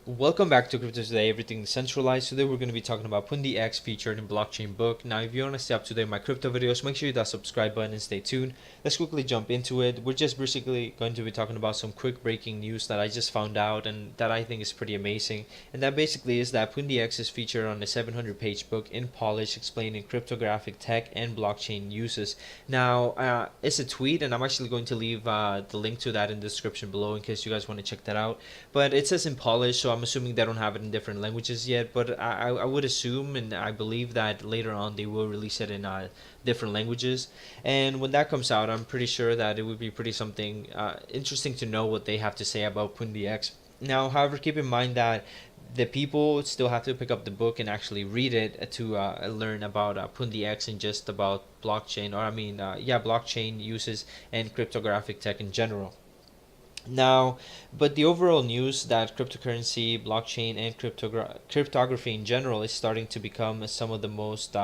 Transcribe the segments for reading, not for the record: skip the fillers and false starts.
Welcome back to Crypto Today, everything decentralized. Today we're going to be talking about Pundix featured in blockchain book. Now, if you want to stay up to date with my crypto videos, make sure you hit that subscribe button and stay tuned. Let's quickly jump into it. We're just basically going to be talking about some quick breaking news that I just found out and that I think is pretty amazing. And that basically is that Pundix is featured on a 700-page book in Polish explaining cryptographic tech and blockchain uses. Now, it's a tweet, and I'm actually going to leave the link to that in the description below in case you guys want to check that out. But it says in Polish, so I'm assuming they don't have it in different languages yet, but I would assume and I believe that later on they will release it in different languages. And when that comes out, I'm pretty sure that it would be pretty something interesting to know what they have to say about Pundix. Now, however, keep in mind that the people still have to pick up the book and actually read it to learn about Pundix and just about blockchain, or blockchain uses and cryptographic tech in general. Now, but the overall news that cryptocurrency, blockchain, and cryptography in general is starting to become some of the most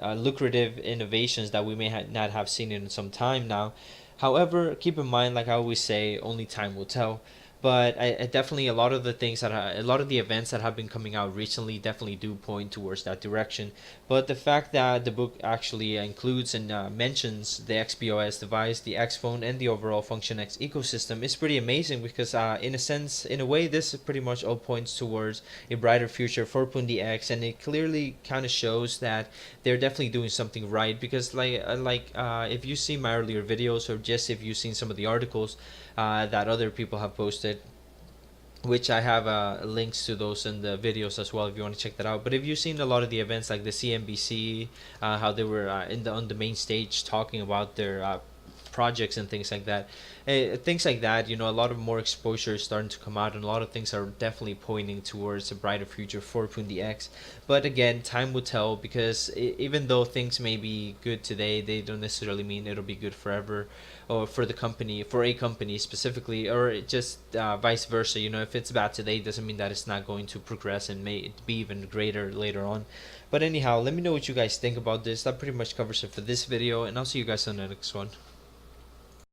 lucrative innovations that we may not have seen in some time now. However, keep in mind, like I always say, only time will tell. But I definitely a lot of the things that a lot of the events that have been coming out recently definitely do point towards that direction. But the fact that the book actually includes and mentions the XPOS device, the X phone, and the overall Function X ecosystem is pretty amazing because, in a sense, in a way, this pretty much all points towards a brighter future for Pundi X, and it clearly kind of shows that they're definitely doing something right. Because, if you see my earlier videos, or just if you've seen some of the articles that other people have posted, which I have links to those in the videos as well if you want to check that out. But if you've seen a lot of the events like the CNBC, how they were on the main stage talking about their projects and things like that. Things like that, a lot of more exposure is starting to come out, and a lot of things are definitely pointing towards a brighter future for Pundi X. But again, time will tell because even though things may be good today, they don't necessarily mean it'll be good forever, or for the company, for a company specifically, or just vice versa. If it's bad today, doesn't mean that it's not going to progress and may be even greater later on. But anyhow, let me know what you guys think about this. That pretty much covers it for this video, and I'll see you guys on the next one.